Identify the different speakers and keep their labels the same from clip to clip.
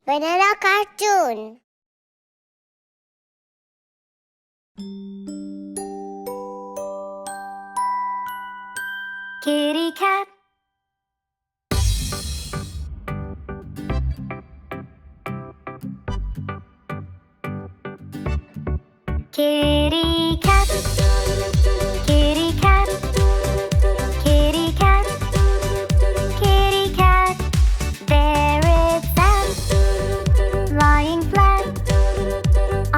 Speaker 1: Banana cartoon.
Speaker 2: Kitty cat. Kitty cat. Kitty cat. Kitty cat. Kitty cat. There it sat, lying flat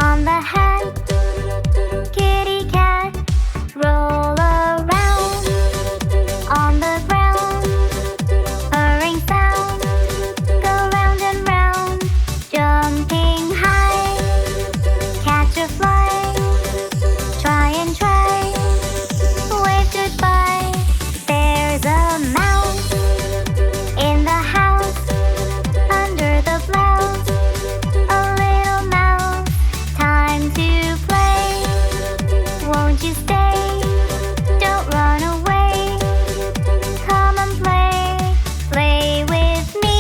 Speaker 2: on the hat. Kitty cat. Roll around on the ground, purring sound, go round and round, jumping high, catch a fly, try and try, wave goodbye. There's a mouse in the house, under the blouse, a little mouse, time to play. Won't you stay? Don't run away. Come and play, play with me.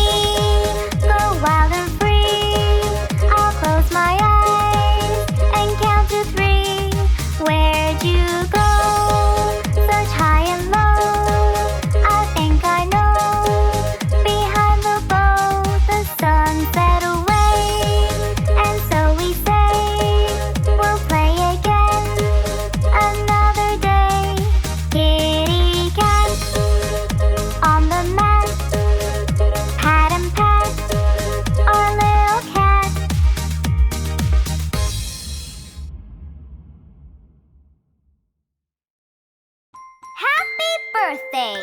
Speaker 2: Go wild and free. I'll close my eyes and count to 3. Where'd you go? Such high and low. I think I know. Behind the bow, the sun set away. And so we say, we'll play again another day. Kitty cat on the mat, pat and pat our little cat. Happy birthday!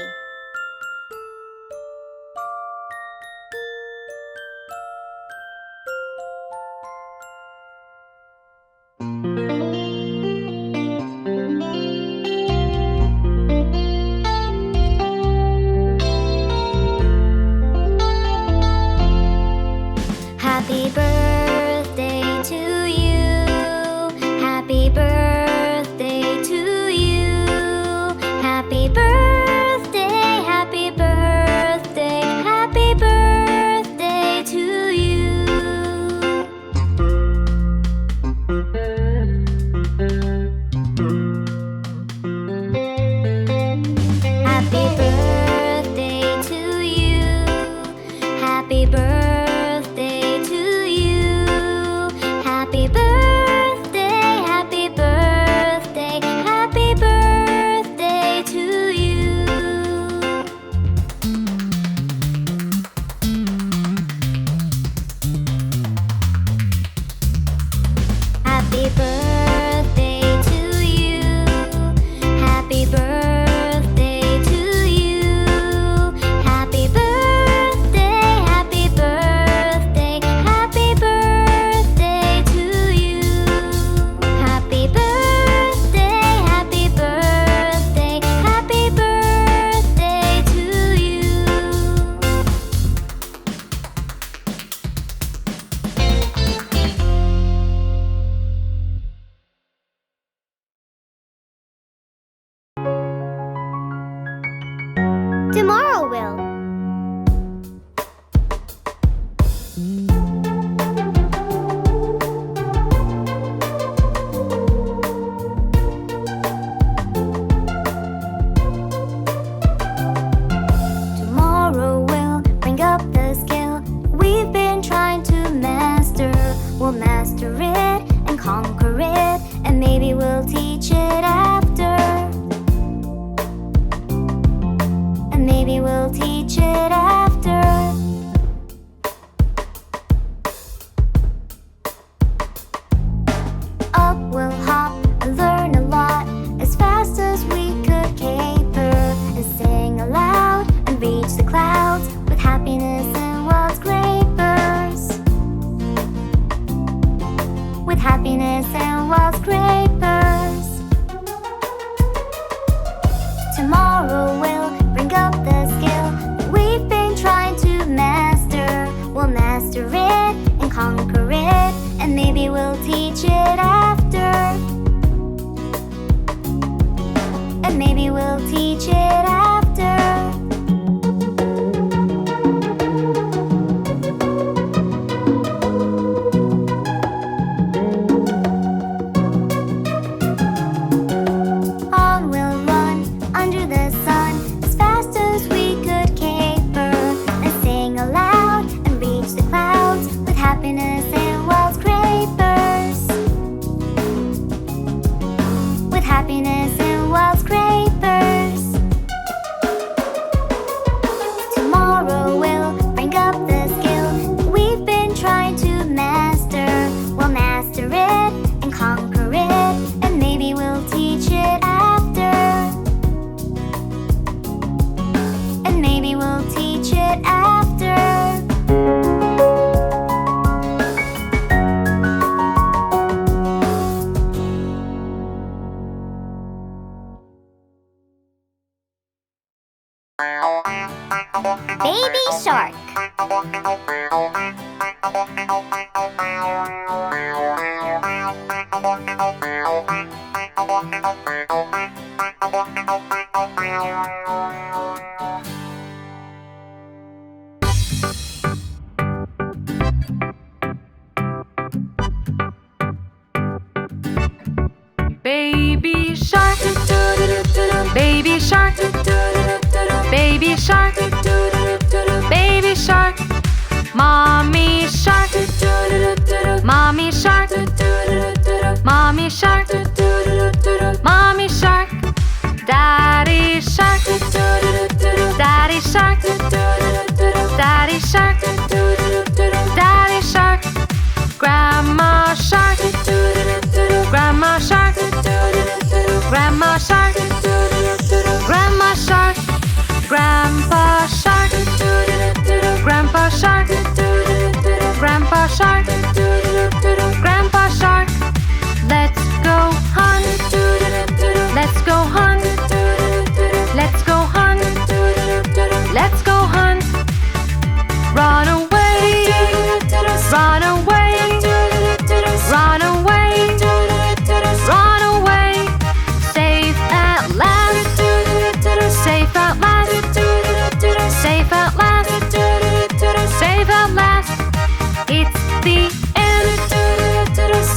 Speaker 2: Happy birthday to you. Happy birthday to you. Happy birthday, happy birthday, happy birthday to you. Happy birthday to you. Happy birthday to you. Happy birthday, happy birthday, happy birthday to you. Happy birthday to you. Happy birthday to you. Happy birthday, happy birthday, happy birthday to you. Happy birthday, happy birthday, happy birthday to you. Tomorrow will. Tomorrow will bring up the skill we've been trying to master. We'll master it and conquer it, and maybe we'll teach it after. And maybe we'll teach it after. Up we'll hop and learn a lot as fast as we could caper, and sing aloud and reach the clouds with happiness and wild scrapers. With happiness and wild scrapers. Tomorrow will bring up the skill that we've been Baby shark.
Speaker 3: Baby shark, baby shark, baby shark, baby shark, mommy shark, mommy shark, mommy shark, mommy shark, daddy shark, daddy shark, daddy shark, daddy shark, grandma shark, grandma shark, grandma shark, grandma shark, grandpa shark, grandpa shark, grandpa shark, grandpa shark. Let's go hunt, let's go hunt, let's go hunt, let's go hunt. Run away, run away, run away, run away. Safe at last, safe at last, safe at last, safe at last. It's the end,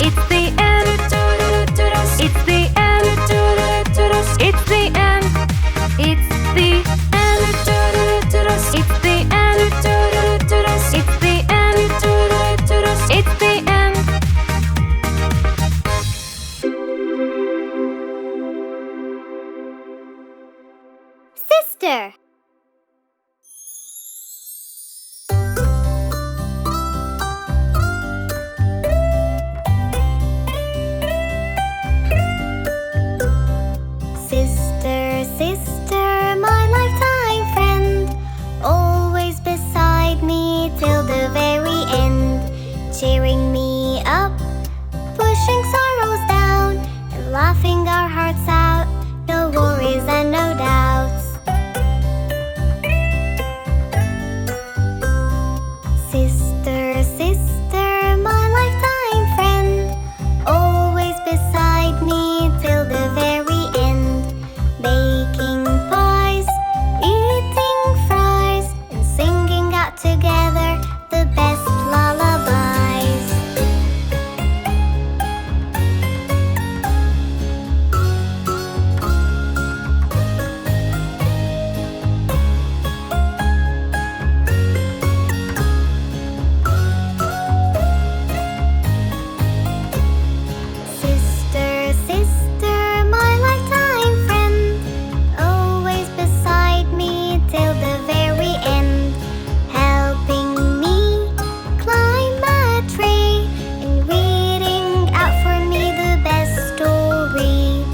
Speaker 3: it's the end, it's the end, it's the end, it's the end, it's the end, it's the end, it's the end.
Speaker 2: Sister. Sister, sister, my lifetime friend, always beside me till the very end, cheering me up, pushing sorrows down, and laughing our hearts out, no worries and no doubts. Sister, sister, my lifetime friend, always beside me till the very end, baking pies, eating fries, and singing out together the best lullabies. Sister, sister, my lifetime friend, always beside me till the very end, helping me climb a tree and reading out for me the best story.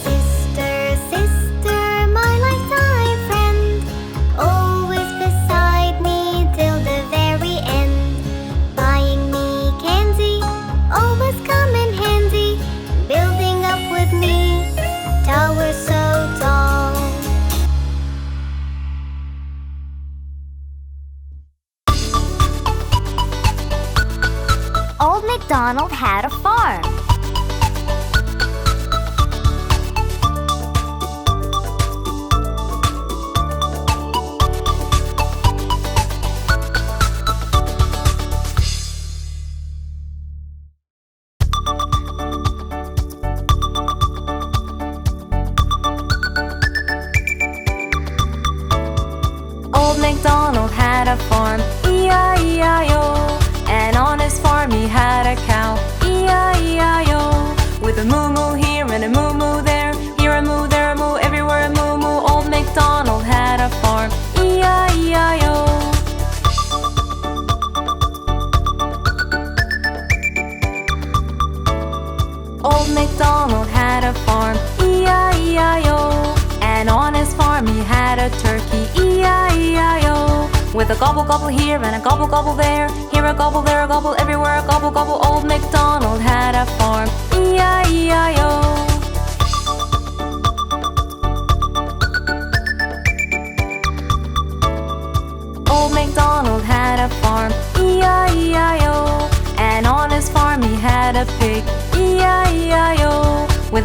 Speaker 2: Sister, sister, my lifetime friend, always beside me till the very end, buying me candy, always come in handy, building up with me towers so tall. Old MacDonald had a farm.
Speaker 3: Old MacDonald had a farm, E-I-E-I-O. And on his farm he had a cow, E-I-E-I-O. With a moo-moo here and a moo-moo there, here a moo, there a moo, everywhere a moo-moo. Old MacDonald had a farm, E-I-E-I-O. Old MacDonald had a farm, E-I-E-I-O. And on his farm he had a turkey, E-I-E-I-O. With a gobble gobble here and a gobble gobble there, here a gobble, there a gobble, everywhere a gobble gobble. Old MacDonald had a farm, E-I-E-I-O.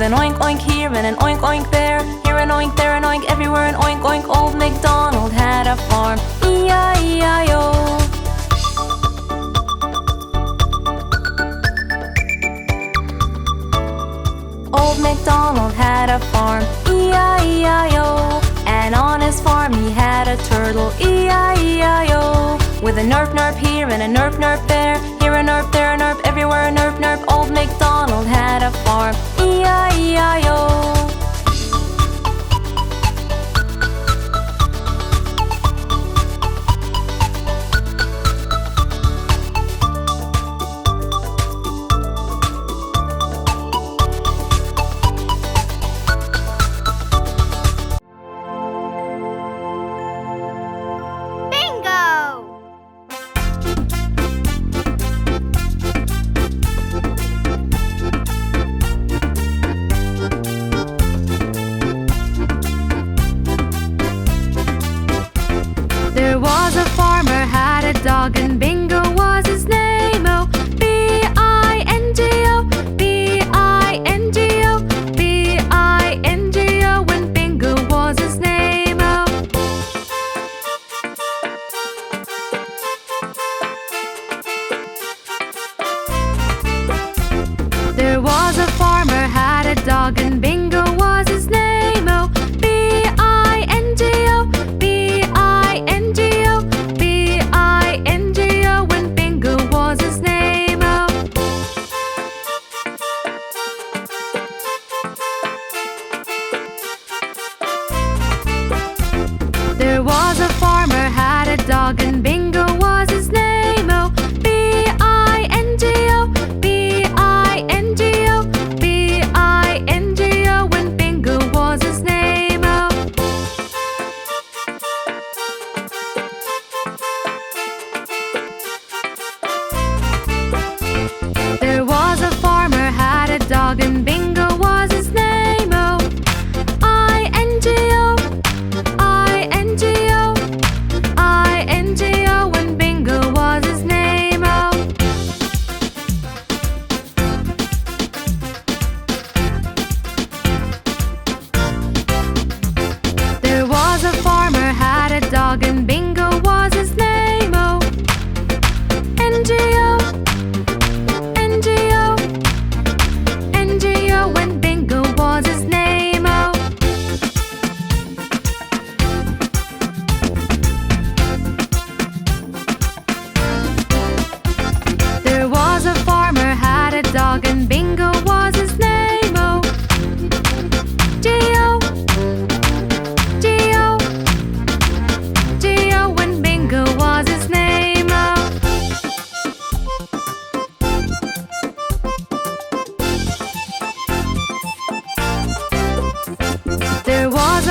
Speaker 3: with an oink oink here and an oink oink there. Here an oink, there an oink, everywhere an oink oink. Old MacDonald had a farm, E-I-E-I-O. Old MacDonald had a farm, E-I-E-I-O. And on his farm he had a turtle, E-I-E-I-O. With a nerp nerp here and a nerp nerp there. Here a nerp, there a nerp, everywhere a nerp nerp. Old MacDonald had a farm, E-I-E-I-O.
Speaker 4: Dog and Bingo was his name. Oh, B-I-N-G-O, B-I-N-G-O, B-I-N-G-O. When Bingo was his name. Oh. There was a farmer had a dog and Bingo was his name. Oh, B-I-N-G-O, B-I-N-G-O, B-I-N-G-O. When Bingo was his name. Oh. There was a farmer had a dog and Bingo was his name. Oh, B-I-N-G-O, B-I-N-G-O, B-I-N-G-O. When Bingo was his name. Oh. There was a farmer had a dog and Bingo was his name. Oh, I-N-G-O, I-N-G-O, I-N-G-O. When Bingo was his name. Oh. There was a farmer had a dog and Bingo was his name. Oh, N-G-O, N-G-O, N-G-O. When Bingo was his name. Oh. There was a farmer had a dog and Bingo was his name. Oh, G-O, G-O, G-O. When Bingo was his name. Oh. There was